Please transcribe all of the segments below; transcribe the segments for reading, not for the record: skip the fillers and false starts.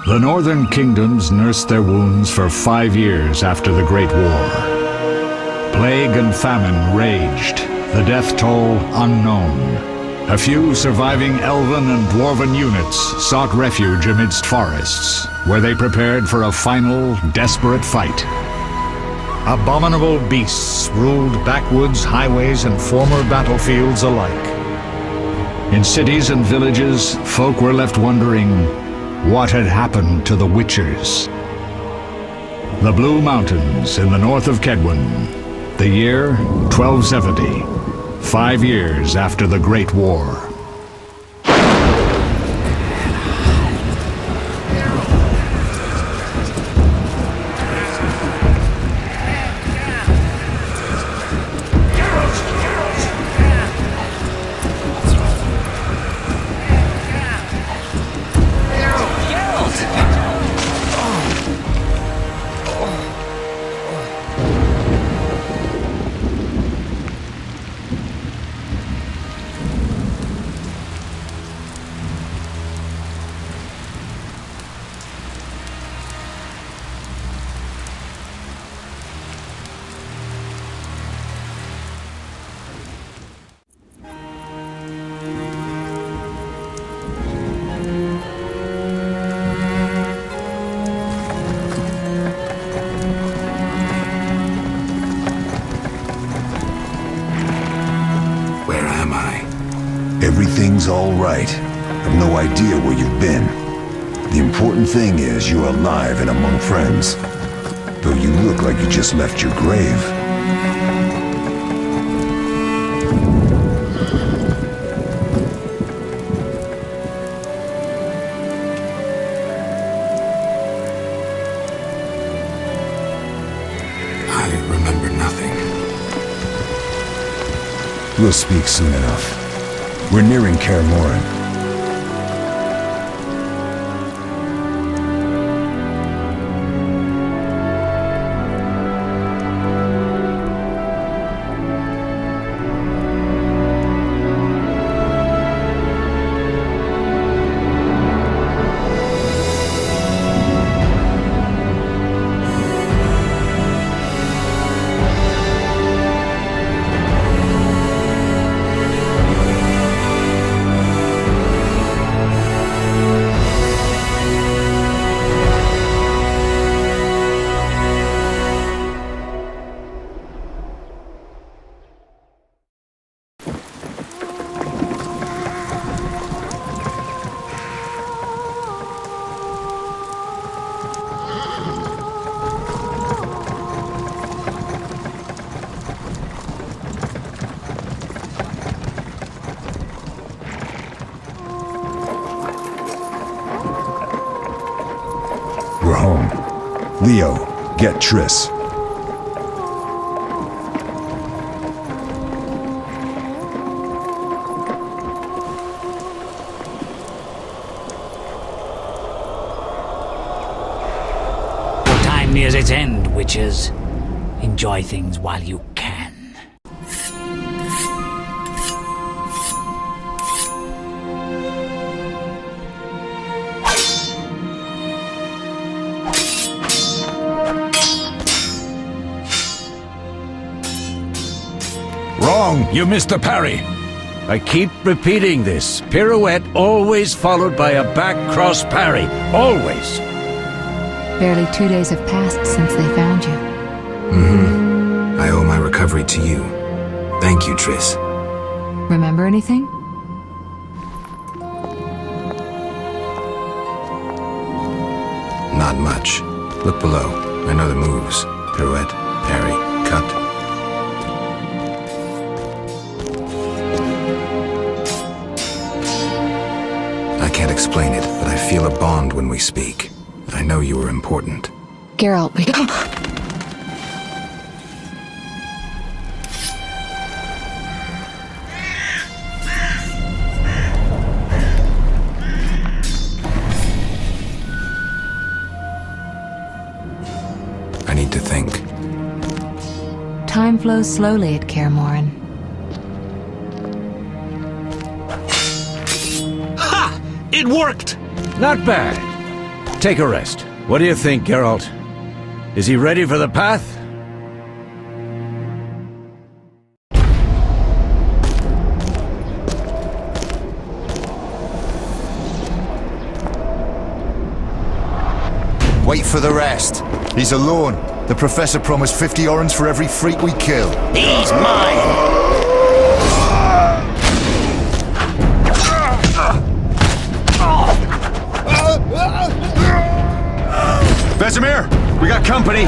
The northern kingdoms nursed their wounds for 5 years after the Great War. Plague and famine raged, the death toll unknown. A few surviving elven and dwarven units sought refuge amidst forests, where they prepared for a final, desperate fight. Abominable beasts ruled backwoods, highways, and former battlefields alike. In cities and villages, folk were left wondering what had happened to the Witchers. The Blue Mountains in the north of Kedwen, the year 1270, 5 years after the Great War. Everything's all right. I've no idea where you've been. The important thing is you're alive and among friends. Though you look like you just left your grave. I remember nothing. We'll speak soon enough. We're nearing Kaer Morhen. We're home. Leo, get Triss. Time nears its end, witches. Enjoy things while you can. Wrong! You missed the parry! I keep repeating this. Pirouette always followed by a back cross parry. Always! Barely 2 days have passed since they found you. I owe my recovery to you. Thank you, Triss. Remember anything? Not much. Look below. I know the moves. Pirouette, parry, cut. I can't explain it, but I feel a bond when we speak. I know you were important. Geralt, we... I need to think. Time flows slowly at Kaer Morhen. It worked! Not bad. take a rest. What do you think, Geralt? Is he ready for the path? Wait for the rest. He's alone. The Professor promised 50 orens for every freak we kill. He's mine! Vesemir, we got company.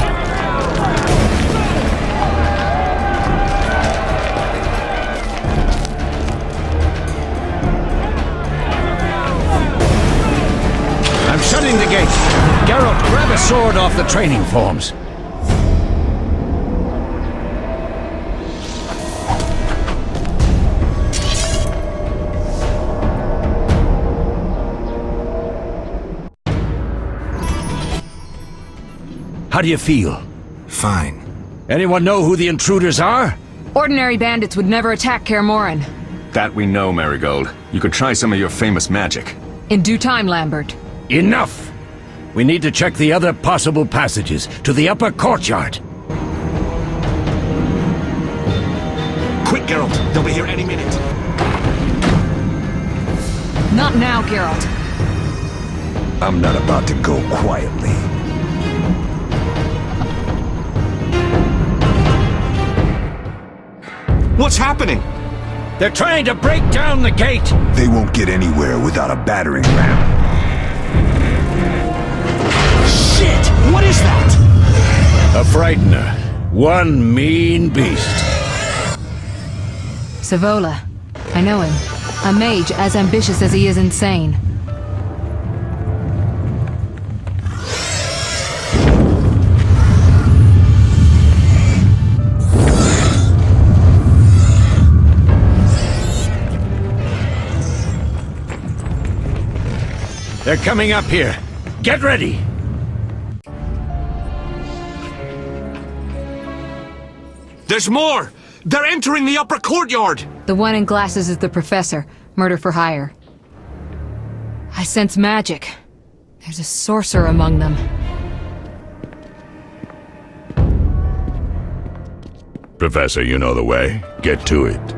I'm shutting the gate. Geralt, grab a sword off the training forms. How do you feel? Fine. Anyone know who the intruders are? Ordinary bandits would never attack Kaer Morhen. That we know, Marigold. You could try some of your famous magic. In due time, Lambert. Enough! We need to check the other possible passages to the upper courtyard. Quick, Geralt! They'll be here any minute! Not now, Geralt. I'm not about to go quietly. What's happening? They're trying to break down the gate! They won't get anywhere without a battering ram. Shit! What is that? A frightener. One mean beast. Savola. I know him. A mage as ambitious as he is insane. They're coming up here. Get ready! There's more! They're entering the upper courtyard! The one in glasses is the Professor. Murder for hire. I sense magic. There's a sorcerer among them. Professor, you know the way. Get to it.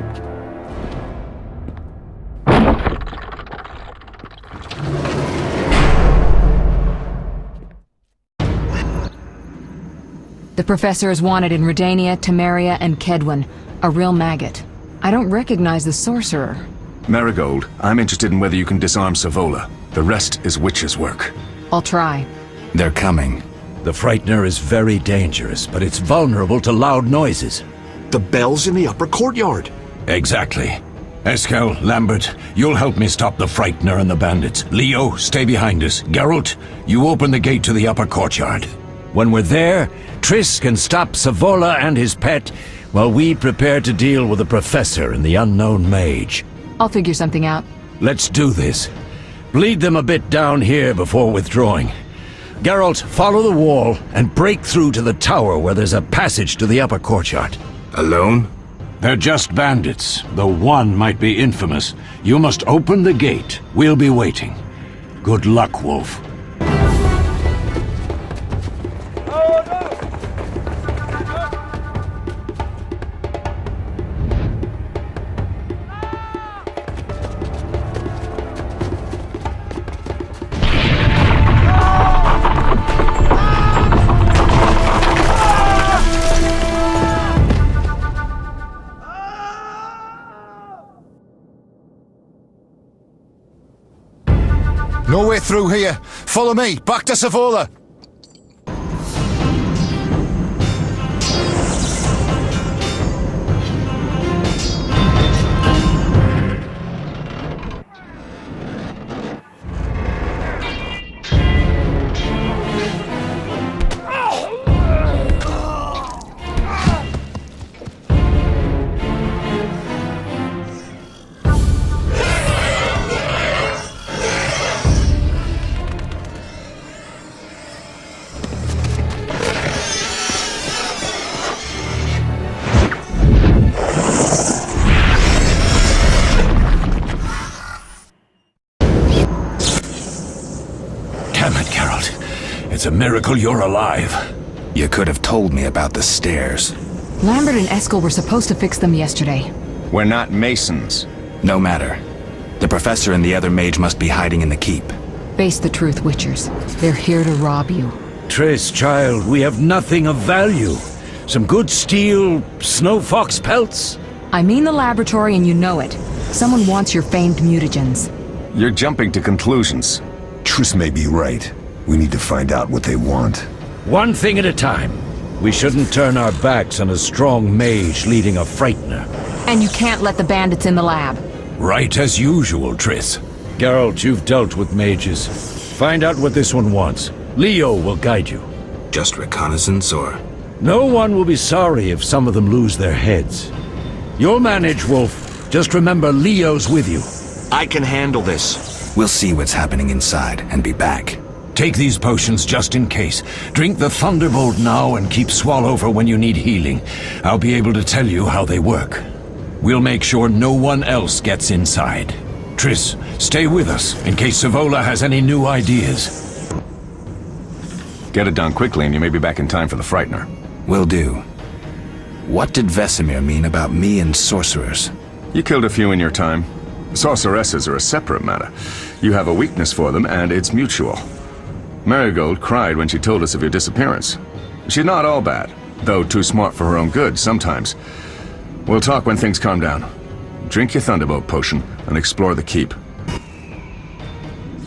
The Professor is wanted in Redania, Temeria, and Kedwen. A real maggot. I don't recognize the sorcerer. Marigold, I'm interested in whether you can disarm Savola. The rest is witch's work. I'll try. They're coming. The frightener is very dangerous, but it's vulnerable to loud noises. The bell's in the upper courtyard. Exactly. Eskel, Lambert, you'll help me stop the frightener and the bandits. Leo, stay behind us. Geralt, you open the gate to the upper courtyard. When we're there, Triss can stop Savola and his pet, while we prepare to deal with the Professor and the unknown mage. I'll figure something out. Let's do this. Bleed them a bit down here before withdrawing. Geralt, follow the wall and break through to the tower where there's a passage to the upper courtyard. Alone? They're just bandits, though one might be infamous. You must open the gate. We'll be waiting. Good luck, Wolf. No way through here. Follow me. Back to Savola. It's a miracle you're alive. You could have told me about the stairs. Lambert and Eskel were supposed to fix them yesterday. We're not masons. No matter. The professor and the other mage must be hiding in the keep. Face the truth, Witchers. They're here to rob you. Triss, child, we have nothing of value. Some good steel, snow fox pelts. I mean the laboratory and you know it. Someone wants your famed mutagens. You're jumping to conclusions. Triss may be right. We need to find out what they want. One thing at a time. We shouldn't turn our backs on a strong mage leading a frightener. And you can't let the bandits in the lab. Right as usual, Triss. Geralt, you've dealt with mages. Find out what this one wants. Leo will guide you. Just reconnaissance, or...? No one will be sorry if some of them lose their heads. You'll manage, Wolf. Just remember Leo's with you. I can handle this. We'll see what's happening inside and be back. Take these potions just in case. Drink the Thunderbolt now and keep Swallover when you need healing. I'll be able to tell you how they work. We'll make sure no one else gets inside. Triss, stay with us in case Savola has any new ideas. Get it done quickly and you may be back in time for the Frightener. Will do. What did Vesemir mean about me and sorcerers? You killed a few in your time. Sorceresses are a separate matter. You have a weakness for them, and it's mutual. Marigold cried when she told us of your disappearance. She's not all bad, though too smart for her own good sometimes. We'll talk when things calm down. Drink your Thunderbolt potion and explore the keep.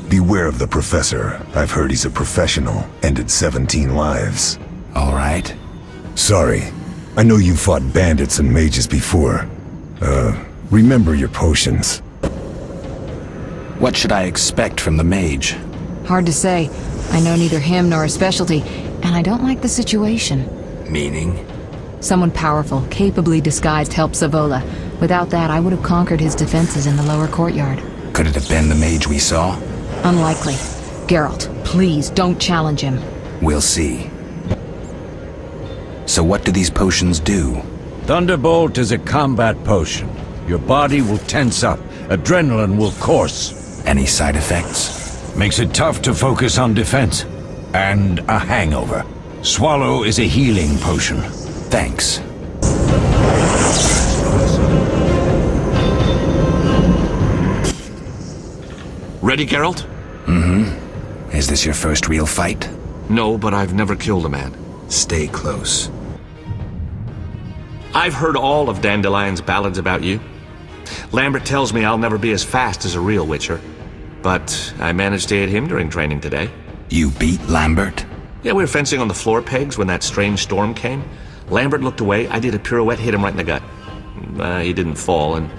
Beware of the Professor. I've heard he's a professional. Ended 17 lives. All right. Sorry. I know you fought bandits and mages before. Remember your potions. What should I expect from the mage? Hard to say. I know neither him nor his specialty, and I don't like the situation. Meaning? Someone powerful, capably disguised helped Savola. Without that, I would have conquered his defenses in the lower courtyard. Could it have been the mage we saw? Unlikely. Geralt, please don't challenge him. We'll see. So what do these potions do? Thunderbolt is a combat potion. Your body will tense up. Adrenaline will course. Any side effects? Makes it tough to focus on defense. And a hangover. Swallow is a healing potion. Thanks. Ready, Geralt? Mm-hmm. Is this your first real fight? No, but I've never killed a man. Stay close. I've heard all of Dandelion's ballads about you. Lambert tells me I'll never be as fast as a real Witcher. But I managed to hit him during training today. You beat Lambert? Yeah, we were fencing on the floor pegs when that strange storm came. Lambert looked away, I did a pirouette, hit him right in the gut. He didn't fall, and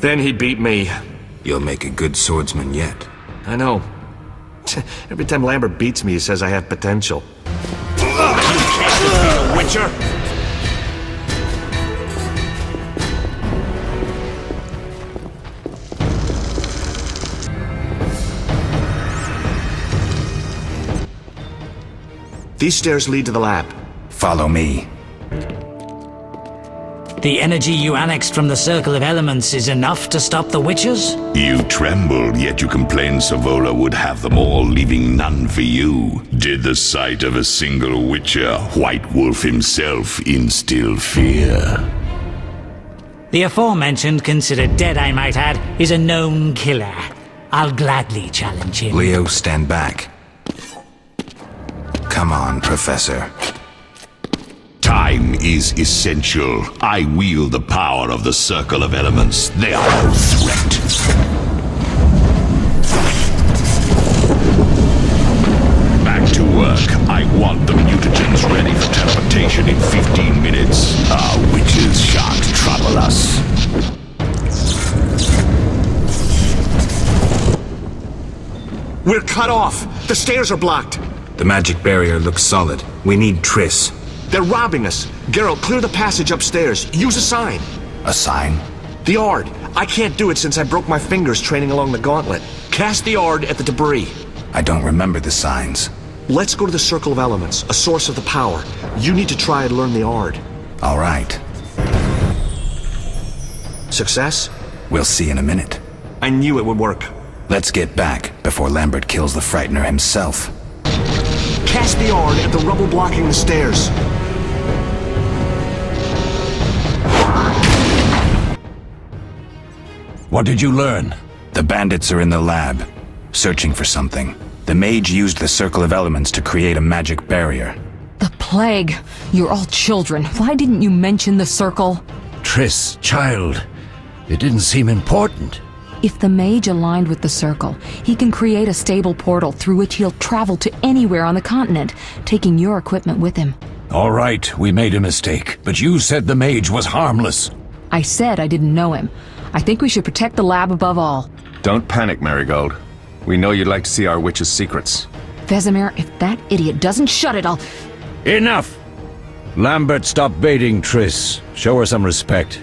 then he beat me. You'll make a good swordsman yet. I know. Every time Lambert beats me, he says I have potential. You can't defeat a Witcher! These stairs lead to the lab. Follow me. The energy you annexed from the Circle of Elements is enough to stop the Witchers? You trembled, yet you complained Savola would have them all, leaving none for you. Did the sight of a single Witcher, White Wolf himself, instill fear? The aforementioned, considered dead I might add, is a known killer. I'll gladly challenge him. Leo, stand back. Come on, Professor. Time is essential. I wield the power of the Circle of Elements. They are no threat. Back to work. I want the mutagens ready for teleportation in 15 minutes. Our witches shan't trouble us. We're cut off! The stairs are blocked! The magic barrier looks solid. We need Triss. They're robbing us! Geralt, clear the passage upstairs. Use a sign. A sign? The Ard. I can't do it since I broke my fingers training along the gauntlet. Cast the Ard at the debris. I don't remember the signs. Let's go to the Circle of Elements, a source of the power. You need to try and learn the Ard. All right. Success? We'll see in a minute. I knew it would work. Let's get back before Lambert kills the Frightener himself. past the yard at the rubble blocking the stairs. What did you learn? The bandits are in the lab, searching for something. The mage used the circle of elements to create a magic barrier. The plague. You're all children. Why didn't you mention the circle? Triss, child, it didn't seem important. If the mage aligned with the circle, he can create a stable portal through which he'll travel to anywhere on the continent, taking your equipment with him. All right, we made a mistake, but you said the mage was harmless. I said I didn't know him. I think we should protect the lab above all. Don't panic, Marigold. We know you'd like to see our witch's secrets. Vesemir, if that idiot doesn't shut it, I'll... Enough! Lambert, stop baiting Triss. Show her some respect.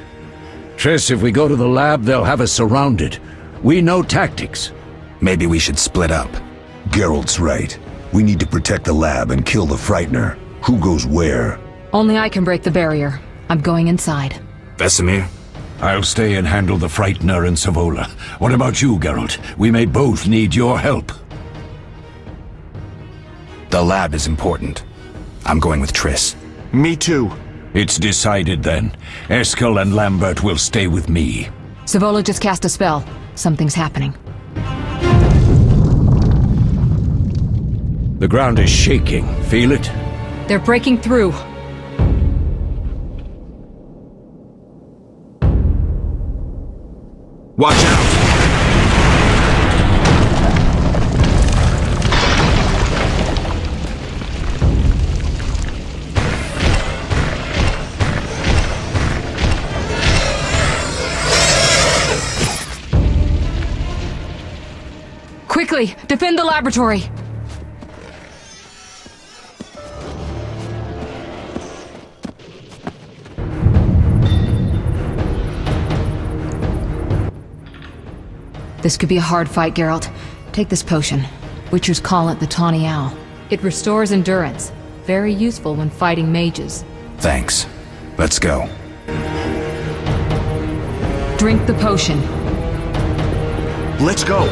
Triss, if we go to the lab, they'll have us surrounded. We know tactics. Maybe we should split up. Geralt's right. We need to protect the lab and kill the Frightener. Who goes where? Only I can break the barrier. I'm going inside. Vesemir? I'll stay and handle the Frightener and Savola. What about you, Geralt? We may both need your help. The lab is important. I'm going with Triss. Me too. It's decided then. Eskel and Lambert will stay with me. Savola just cast a spell. Something's happening. The ground is shaking. Feel it? They're breaking through. Watch out! Quickly, defend the laboratory! This could be a hard fight, Geralt. Take this potion. Witchers call it the Tawny Owl. It restores endurance. Very useful when fighting mages. Thanks. Let's go. Drink the potion. Let's go!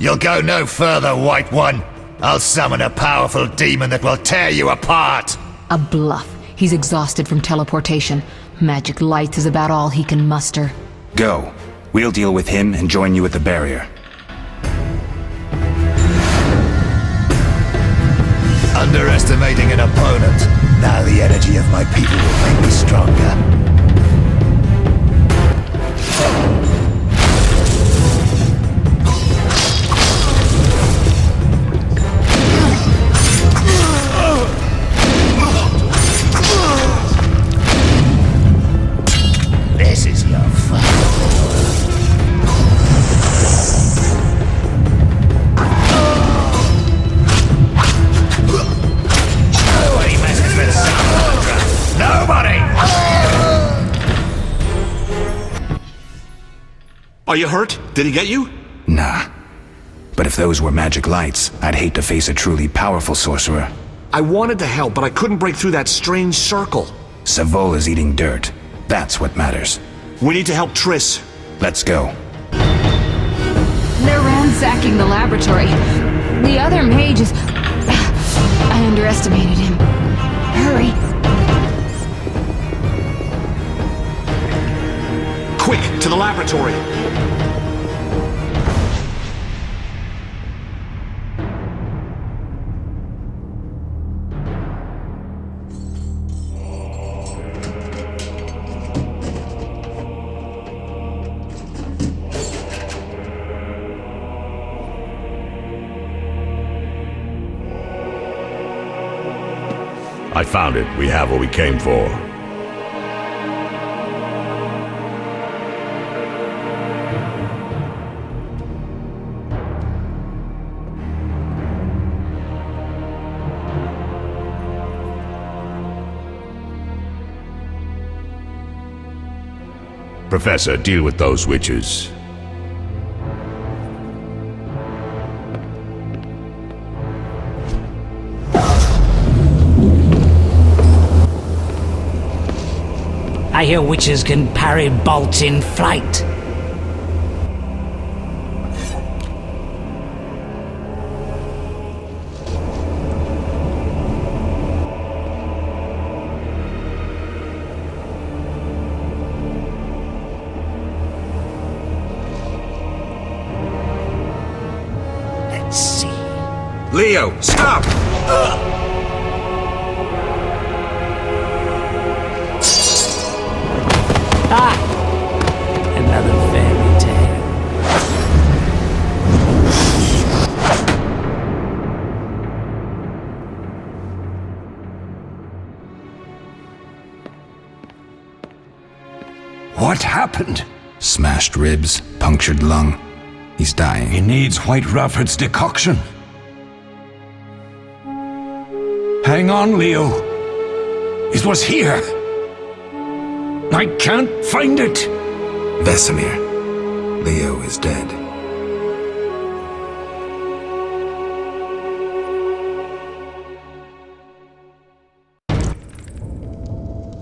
You'll go no further, White One. I'll summon a powerful demon that will tear you apart. A bluff. He's exhausted from teleportation. Magic lights is about all he can muster. Go. We'll deal with him and join you at the barrier. Underestimating an opponent. Now the energy of my people will make me stronger. This is your fun. Nobody messes with Sandra. Nobody! Are you hurt? Did he get you? Nah. But if those were magic lights, I'd hate to face a truly powerful sorcerer. I wanted to help, but I couldn't break through that strange circle. Savola's eating dirt. That's what matters. We need to help Triss. Let's go. They're ransacking the laboratory. The other mage is... I underestimated him. Hurry. Quick, to the laboratory. I found it. We have what we came for. Professor, deal with those witches. I hear witches can parry bolts in flight. Let's see. Leo, stop! Ah! Another fairy tale. What happened? Smashed ribs, punctured lung. He's dying. He needs White Rafford's decoction. Hang on, Leo. It was here. I can't find it. Vesemir. Leo is dead.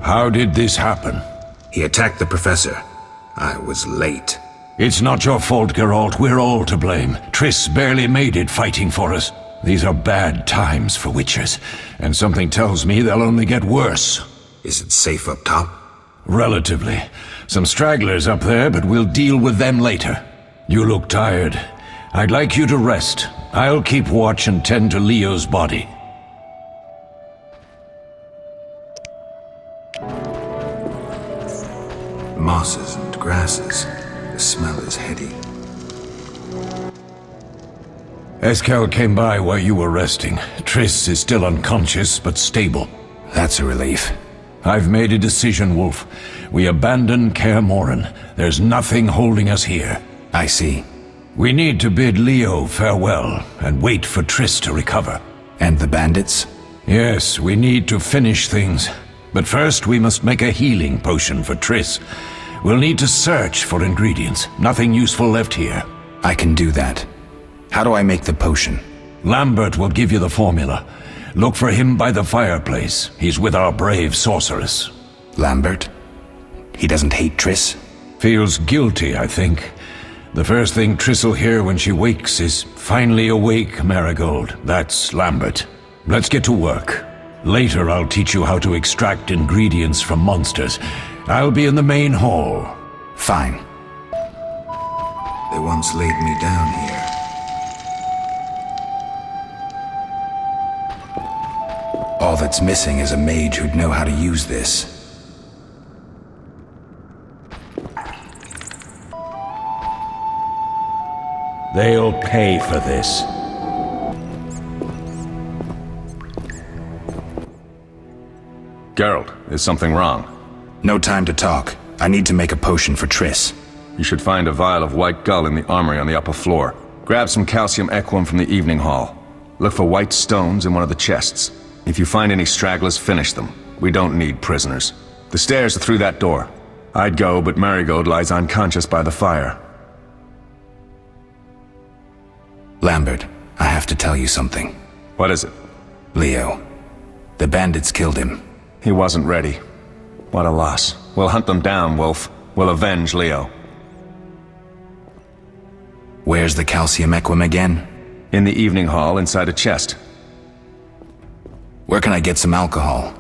How did this happen? He attacked the professor. I was late. It's not your fault, Geralt. We're all to blame. Triss barely made it fighting for us. These are bad times for witchers, and something tells me they'll only get worse. Is it safe up top? Relatively. Some stragglers up there, but we'll deal with them later. You look tired. I'd like you to rest. I'll keep watch and tend to Leo's body. Mosses and grasses. The smell is heady. Eskel came by while you were resting. Triss is still unconscious, but stable. That's a relief. I've made a decision, Wolf. We abandon Kaer Morhen. There's nothing holding us here. I see. We need to bid Leo farewell and wait for Triss to recover. And the bandits? Yes, we need to finish things. But first we must make a healing potion for Triss. We'll need to search for ingredients. Nothing useful left here. I can do that. How do I make the potion? Lambert will give you the formula. Look for him by the fireplace. He's with our brave sorceress. Lambert? He doesn't hate Triss? Feels guilty, I think. The first thing Triss will hear when she wakes is, "Finally awake, Marigold." That's Lambert. Let's get to work. Later I'll teach you how to extract ingredients from monsters. I'll be in the main hall. Fine. They once laid me down here. All that's missing is a mage who'd know how to use this. They'll pay for this. Geralt, is something wrong? No time to talk. I need to make a potion for Triss. You should find a vial of white gull in the armory on the upper floor. Grab some calcium equum from the evening hall. Look for white stones in one of the chests. If you find any stragglers, finish them. We don't need prisoners. The stairs are through that door. I'd go, but Marigold lies unconscious by the fire. Lambert, I have to tell you something. What is it? Leo. The bandits killed him. He wasn't ready. What a loss. We'll hunt them down, Wolf. We'll avenge Leo. Where's the calcium equum again? In the evening hall, inside a chest. Where can I get some alcohol?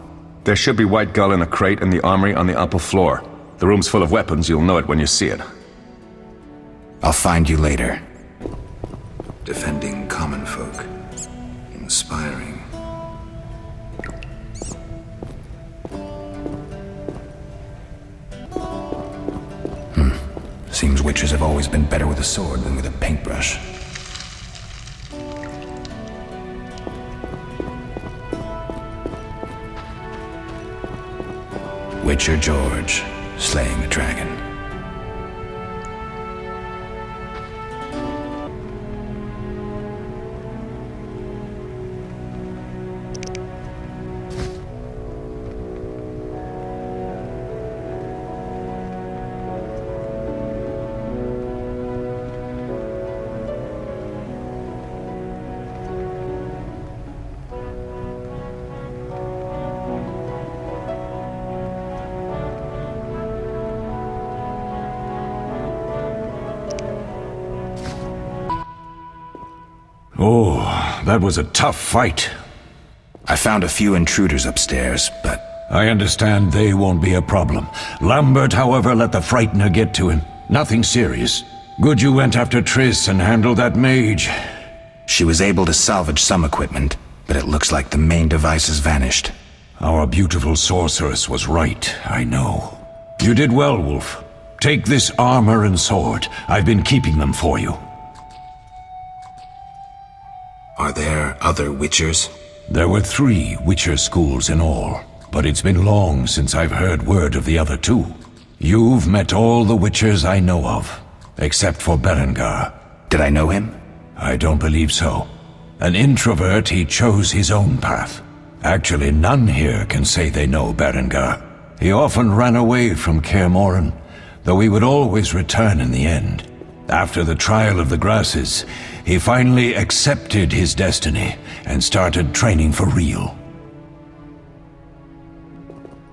There should be white gull in a crate in the armory on the upper floor. The room's full of weapons, you'll know it when you see it. I'll find you later. Defending common folk. Inspiring. Seems witches have always been better with a sword than with a paintbrush. Witcher George, slaying a dragon. Oh, that was a tough fight. I found a few intruders upstairs, but... I understand they won't be a problem. Lambert, however, let the Frightener get to him. Nothing serious. Good you went after Triss and handled that mage. She was able to salvage some equipment, but it looks like the main device has vanished. Our beautiful sorceress was right, I know. You did well, Wolf. Take this armor and sword. I've been keeping them for you. Are there other Witchers? There were 3 Witcher schools in all, but it's been long since I've heard word of the other 2. You've met all the Witchers I know of, except for Berengar. Did I know him? I don't believe so. An introvert, he chose his own path. Actually, none here can say they know Berengar. He often ran away from Kaer Morhen, though he would always return in the end. After the trial of the grasses, he finally accepted his destiny and started training for real.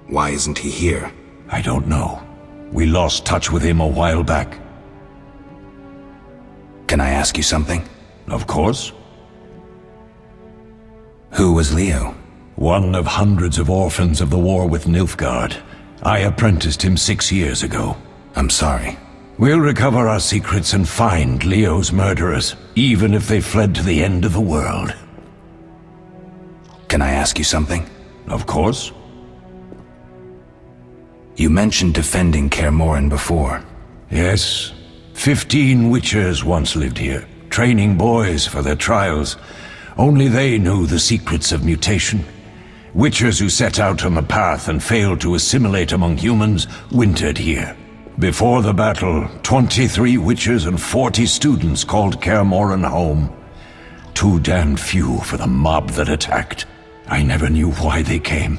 Why isn't he here? I don't know. We lost touch with him a while back. Can I ask you something? Of course. Who was Leo? One of hundreds of orphans of the war with Nilfgaard. I apprenticed him 6 years ago. I'm sorry. We'll recover our secrets and find Leo's murderers, even if they fled to the end of the world. Can I ask you something? Of course. You mentioned defending Kaer Morhen before. Yes. 15 Witchers once lived here, training boys for their trials. Only they knew the secrets of mutation. Witchers who set out on the path and failed to assimilate among humans wintered here. Before the battle, 23 Witchers and 40 students called Kaer Morhen home. Too damned few for the mob that attacked. I never knew why they came.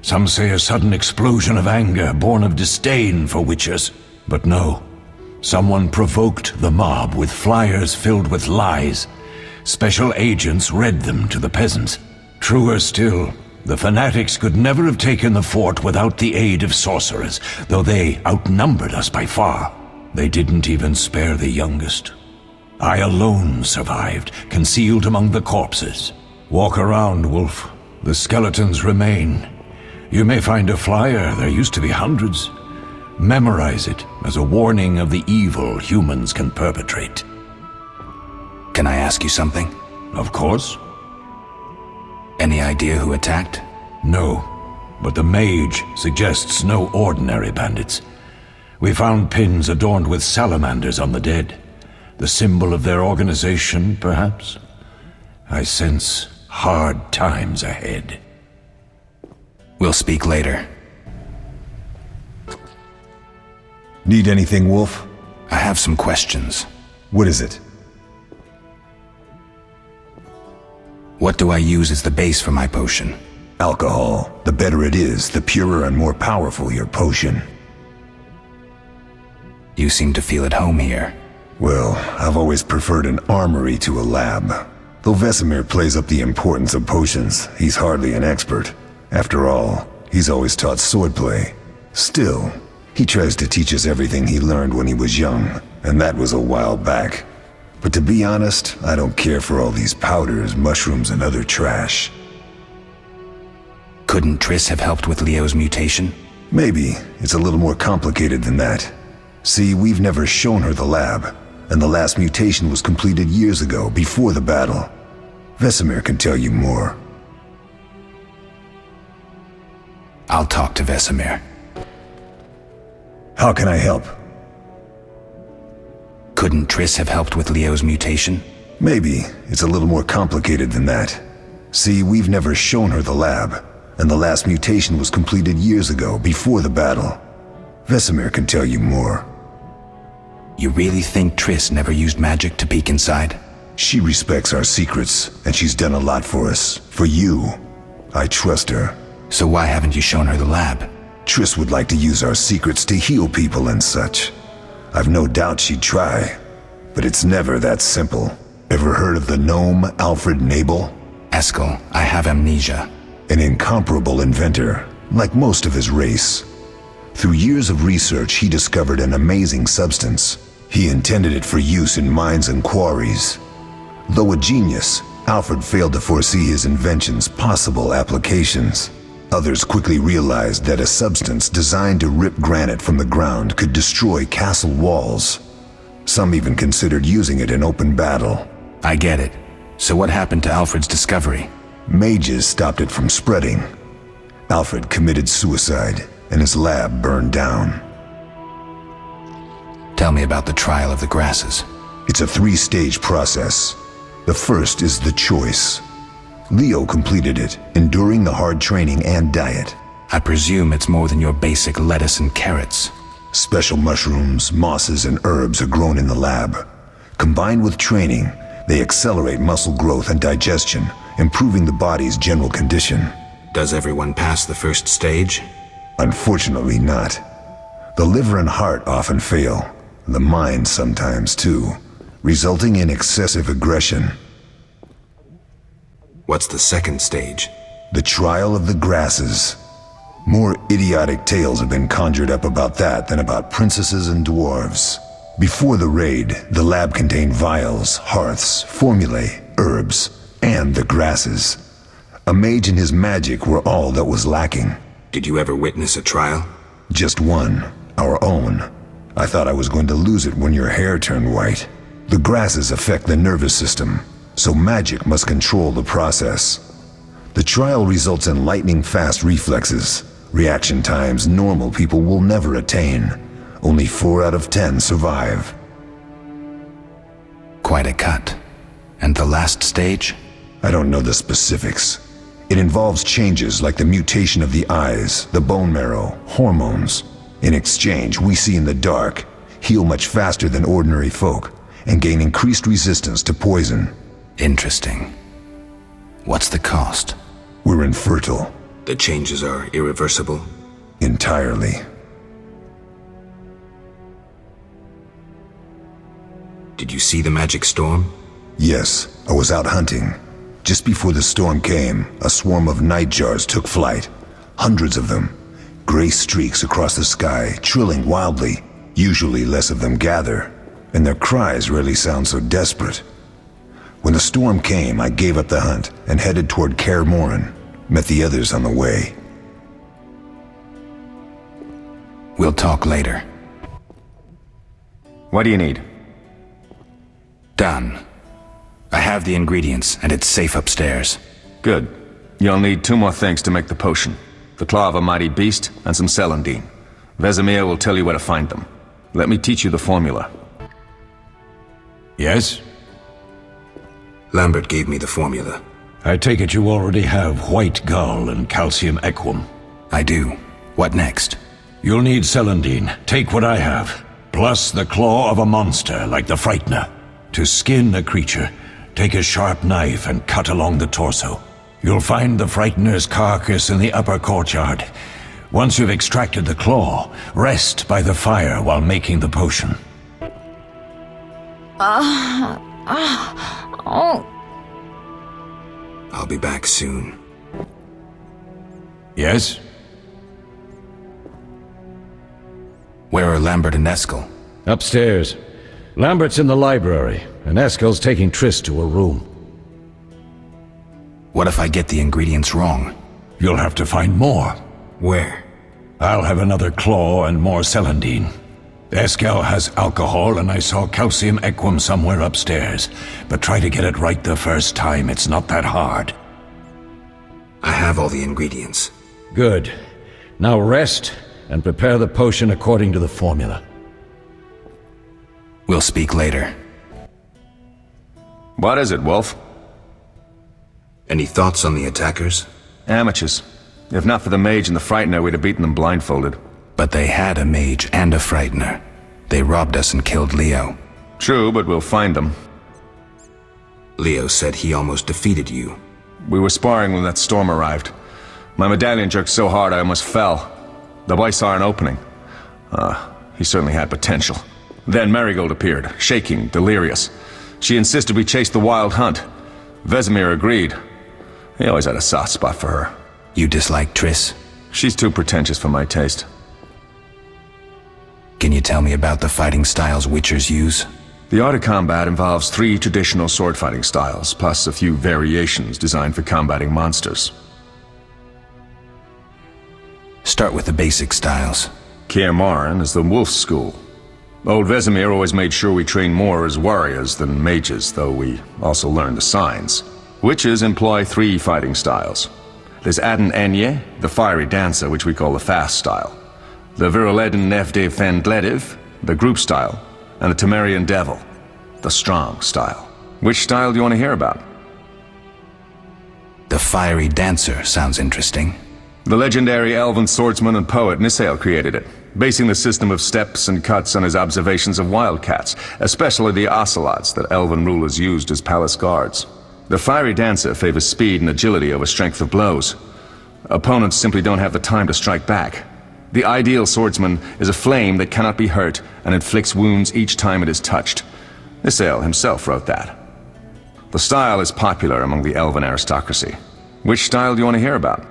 Some say a sudden explosion of anger born of disdain for Witchers. But no. Someone provoked the mob with flyers filled with lies. Special agents read them to the peasants. Truer still, the fanatics could never have taken the fort without the aid of sorcerers, though they outnumbered us by far. They didn't even spare the youngest. I alone survived, concealed among the corpses. Walk around, Wolf. The skeletons remain. You may find a flyer, there used to be hundreds. Memorize it as a warning of the evil humans can perpetrate. Can I ask you something? Of course. Any idea who attacked? No, but the mage suggests no ordinary bandits. We found pins adorned with salamanders on the dead. The symbol of their organization, perhaps? I sense hard times ahead. We'll speak later. Need anything, Wolf? I have some questions. What is it? What do I use as the base for my potion? Alcohol. The better it is, the purer and more powerful your potion. You seem to feel at home here. Well, I've always preferred an armory to a lab. Though Vesemir plays up the importance of potions, he's hardly an expert. After all, he's always taught swordplay. Still, he tries to teach us everything he learned when he was young, and that was a while back. But to be honest, I don't care for all these powders, mushrooms, and other trash. Couldn't Triss have helped with Leo's mutation? Maybe. It's a little more complicated than that. See, we've never shown her the lab, and the last mutation was completed years ago, before the battle. Vesemir can tell you more. I'll talk to Vesemir. How can I help? Couldn't Triss have helped with Leo's mutation? Maybe. It's a little more complicated than that. See, we've never shown her the lab, and the last mutation was completed years ago, before the battle. Vesemir can tell you more. You really think Triss never used magic to peek inside? She respects our secrets, and she's done a lot for us. For you. I trust her. So why haven't you shown her the lab? Triss would like to use our secrets to heal people and such. I've no doubt she'd try, but it's never that simple. Ever heard of the gnome Alfred Nabel? Eskel, I have amnesia. An incomparable inventor, like most of his race. Through years of research, he discovered an amazing substance. He intended it for use in mines and quarries. Though a genius, Alfred failed to foresee his invention's possible applications. Others quickly realized that a substance designed to rip granite from the ground could destroy castle walls. Some even considered using it in open battle. I get it. So what happened to Alfred's discovery? Mages stopped it from spreading. Alfred committed suicide, and his lab burned down. Tell me about the trial of the grasses. It's a 3-stage process. The first is the choice. Leo completed it, enduring the hard training and diet. I presume it's more than your basic lettuce and carrots. Special mushrooms, mosses, and herbs are grown in the lab. Combined with training, they accelerate muscle growth and digestion, improving the body's general condition. Does everyone pass the first stage? Unfortunately not. The liver and heart often fail. The mind sometimes too, resulting in excessive aggression. What's the second stage? The trial of the grasses. More idiotic tales have been conjured up about that than about princesses and dwarves. Before the raid, the lab contained vials, hearths, formulae, herbs, and the grasses. A mage and his magic were all that was lacking. Did you ever witness a trial? Just one, our own. I thought I was going to lose it when your hair turned white. The grasses affect the nervous system, so magic must control the process. The trial results in lightning-fast reflexes, reaction times normal people will never attain. Only 4 out of 10 survive. Quite a cut. And the last stage? I don't know the specifics. It involves changes like the mutation of the eyes, the bone marrow, hormones. In exchange, we see in the dark, heal much faster than ordinary folk, and gain increased resistance to poison. Interesting. What's the cost? We're infertile. The changes are irreversible? Entirely. Did you see the magic storm? Yes, I was out hunting. Just before the storm came, a swarm of nightjars took flight. Hundreds of them. Gray streaks across the sky, trilling wildly. Usually less of them gather, and their cries rarely sound so desperate. When the storm came, I gave up the hunt and headed toward Kaer Morhen. Met the others on the way. We'll talk later. What do you need? Done. I have the ingredients, and it's safe upstairs. Good. You'll need 2 more things to make the potion. The claw of a mighty beast, and some celandine. Vesemir will tell you where to find them. Let me teach you the formula. Yes? Lambert gave me the formula. I take it you already have white gall and calcium equum. I do. What next? You'll need celandine. Take what I have. Plus the claw of a monster, like the Frightener. To skin a creature, take a sharp knife and cut along the torso. You'll find the Frightener's carcass in the upper courtyard. Once you've extracted the claw, rest by the fire while making the potion. I'll be back soon. Yes? Where are Lambert and Eskel? Upstairs. Lambert's in the library, and Eskel's taking Triss to a room. What if I get the ingredients wrong? You'll have to find more. Where? I'll have another claw and more celandine. Eskel has alcohol, and I saw calcium equum somewhere upstairs. But try to get it right the first time, it's not that hard. I have all the ingredients. Good. Now rest, and prepare the potion according to the formula. We'll speak later. What is it, Wolf? Any thoughts on the attackers? Amateurs. If not for the mage and the Frightener, we'd have beaten them blindfolded. But they had a mage and a Frightener. They robbed us and killed Leo. True, but we'll find them. Leo said he almost defeated you. We were sparring when that storm arrived. My medallion jerked so hard I almost fell. The boy saw an opening. He certainly had potential. Then Marigold appeared, shaking, delirious. She insisted we chase the wild hunt. Vesemir agreed. He always had a soft spot for her. You dislike Triss? She's too pretentious for my taste. Can you tell me about the fighting styles Witchers use? The art of combat involves 3 traditional sword-fighting styles, plus a few variations designed for combating monsters. Start with the basic styles. Kaer Morhen is the wolf school. Old Vesemir always made sure we train more as warriors than mages, though we also learn the signs. Witches employ 3 fighting styles. There's Aden Enye, the fiery dancer, which we call the fast style. The Viruleden Nevde Fendlediv, the group style. And the Temerian Devil, the strong style. Which style do you want to hear about? The fiery dancer sounds interesting. The legendary elven swordsman and poet Nisael created it, basing the system of steps and cuts on his observations of wildcats, especially the ocelots that elven rulers used as palace guards. The fiery dancer favors speed and agility over strength of blows. Opponents simply don't have the time to strike back. The ideal swordsman is a flame that cannot be hurt and inflicts wounds each time it is touched. Nisael himself wrote that. The style is popular among the elven aristocracy. Which style do you want to hear about?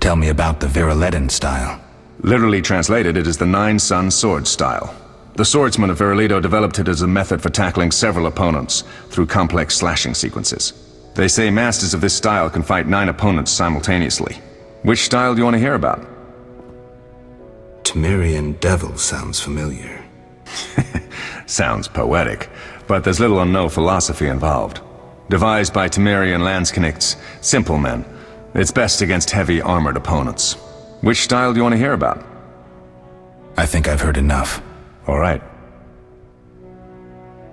Tell me about the Viruleden style. Literally translated, it is the Nine-Sun Sword style. The swordsmen of Viruledo developed it as a method for tackling several opponents through complex slashing sequences. They say masters of this style can fight 9 opponents simultaneously. Which style do you want to hear about? Temerian Devil sounds familiar. Sounds poetic, but there's little or no philosophy involved. Devised by Temerian Landsknechts, simple men, it's best against heavy armored opponents. Which style do you want to hear about? I think I've heard enough. All right.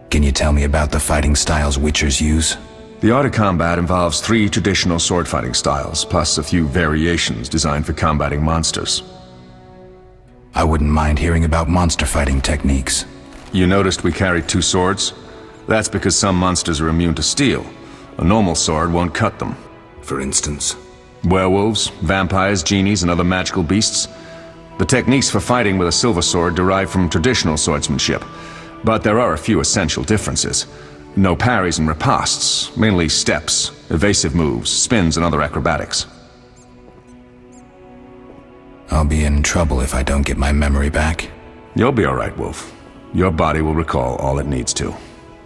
Can you tell me about the fighting styles Witchers use? The art of combat involves 3 traditional sword-fighting styles, plus a few variations designed for combating monsters. I wouldn't mind hearing about monster fighting techniques. You noticed we carried 2 swords? That's because some monsters are immune to steel. A normal sword won't cut them. For instance? Werewolves, vampires, genies, and other magical beasts. The techniques for fighting with a silver sword derive from traditional swordsmanship, but there are a few essential differences. No parries and ripostes, mainly steps, evasive moves, spins, and other acrobatics. I'll be in trouble if I don't get my memory back. You'll be all right, Wolf. Your body will recall all it needs to.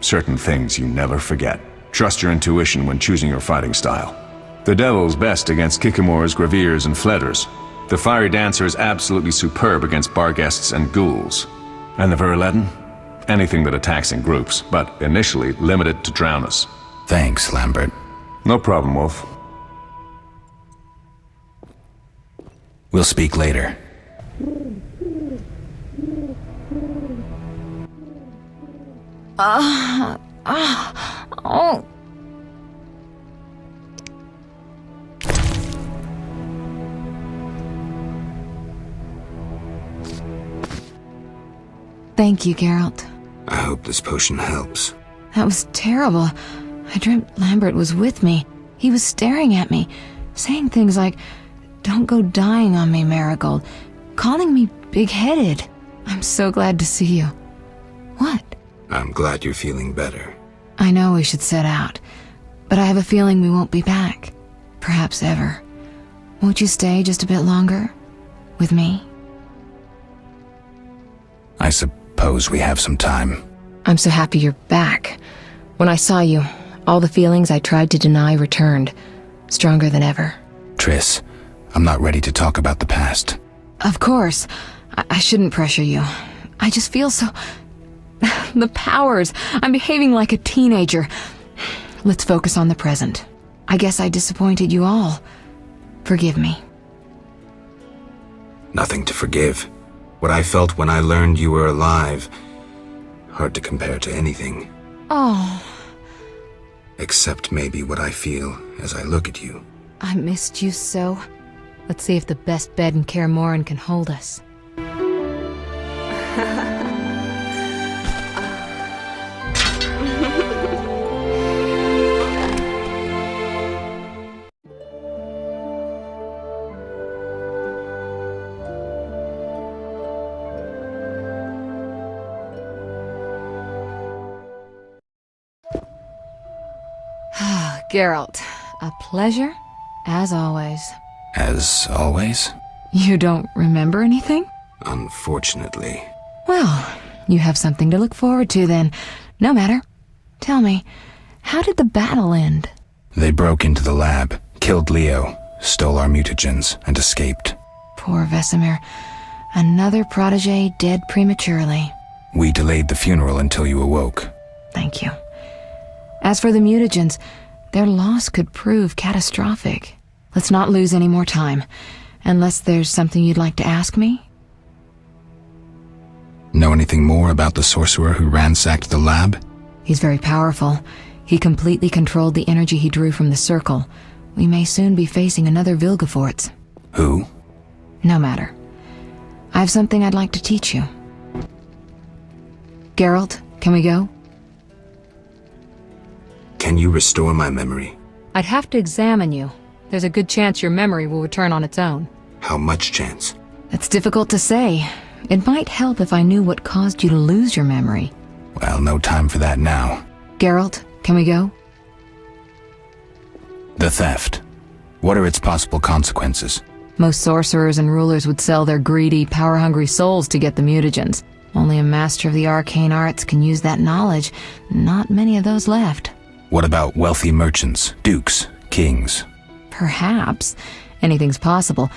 Certain things you never forget. Trust your intuition when choosing your fighting style. The Devil's best against Kikimors, Graviers, and Fledders. The Fiery Dancer is absolutely superb against Barghests and Ghouls. And the Viruleden? Anything that attacks in groups, but initially limited to drowners. Thanks, Lambert. No problem, Wolf. We'll speak later. Oh. Thank you, Geralt. I hope this potion helps. That was terrible. I dreamt Lambert was with me. He was staring at me, saying things like, "Don't go dying on me, Marigold," calling me big-headed. I'm so glad to see you. What? I'm glad you're feeling better. I know we should set out, but I have a feeling we won't be back. Perhaps ever. Won't you stay just a bit longer? With me? I suppose we have some time. I'm so happy you're back. When I saw you, all the feelings I tried to deny returned, stronger than ever. Triss, I'm not ready to talk about the past. Of course. I shouldn't pressure you. I just feel so... The powers. I'm behaving like a teenager. Let's focus on the present. I guess I disappointed you all. Forgive me. Nothing to forgive. What I felt when I learned you were alive, hard to compare to anything. Oh. Except maybe what I feel as I look at you. I missed you so. Let's see if the best bed in Kaer Morhen can hold us. Geralt, a pleasure, as always. As always? You don't remember anything? Unfortunately. Well, You have something to look forward to then. No matter. Tell me, how did the battle end? They broke into the lab, killed Leo, stole our mutagens, and escaped. Poor Vesemir. Another protege dead prematurely. We delayed the funeral until you awoke. Thank you. As for the mutagens, their loss could prove catastrophic. Let's not lose any more time. Unless there's something you'd like to ask me? Know anything more about the sorcerer who ransacked the lab? He's very powerful. He completely controlled the energy he drew from the circle. We may soon be facing another Vilgefortz. Who? No matter. I have something I'd like to teach you. Geralt, can we go? Can you restore my memory? I'd have to examine you. There's a good chance your memory will return on its own. How much chance? That's difficult to say. It might help if I knew what caused you to lose your memory. Well, no time for that now. Geralt, can we go? The theft. What are its possible consequences? Most sorcerers and rulers would sell their greedy, power-hungry souls to get the mutagens. Only a master of the arcane arts can use that knowledge. Not many of those left. What about wealthy merchants, dukes, kings? Perhaps. Anything's possible,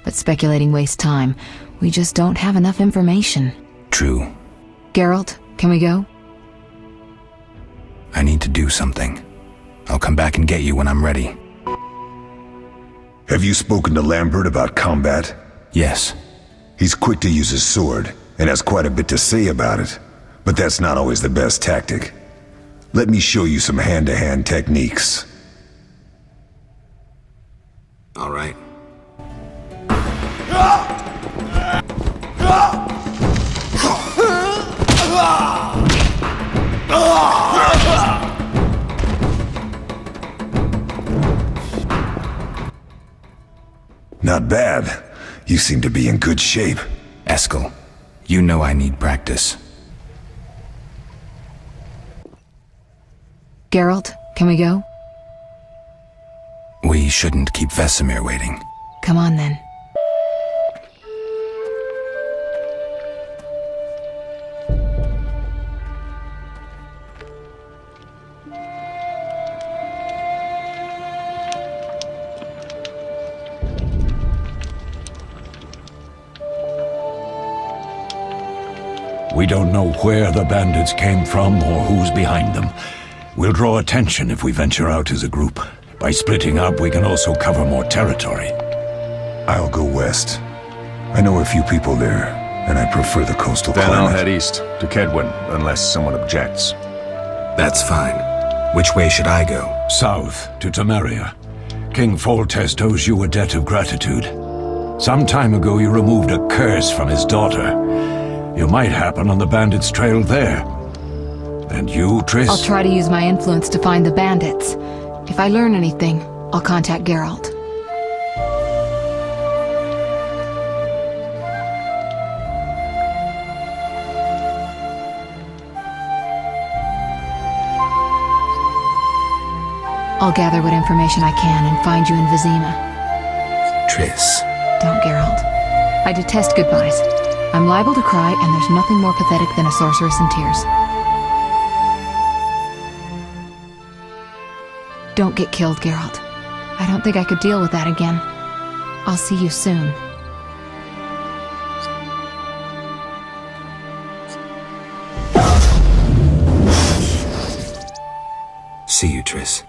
but speculating wastes time. We just don't have enough information. True. Geralt, can we go? I need to do something. I'll come back and get you when I'm ready. Have you spoken to Lambert about combat? Yes. He's quick to use his sword, and has quite a bit to say about it. But that's not always the best tactic. Let me show you some hand-to-hand techniques. All right. Not bad. You seem to be in good shape. Eskel, you know I need practice. Geralt, can we go? We shouldn't keep Vesemir waiting. Come on then. We don't know where the bandits came from or who's behind them. We'll draw attention if we venture out as a group. By splitting up, we can also cover more territory. I'll go west. I know a few people there, and I prefer the coastal Then climate. I'll head east, to Kedwin, unless someone objects. That's fine. Which way should I go? South, to Temeria. King Foltest owes you a debt of gratitude. Some time ago you removed a curse from his daughter. You might happen on the bandits' trail there. And you, Triss? I'll try to use my influence to find the bandits. If I learn anything, I'll contact Geralt. I'll gather what information I can and find you in Vizima. Triss. Don't, Geralt. I detest goodbyes. I'm liable to cry, and there's nothing more pathetic than a sorceress in tears. Don't get killed, Geralt. I don't think I could deal with that again. I'll see you soon. See you, Triss.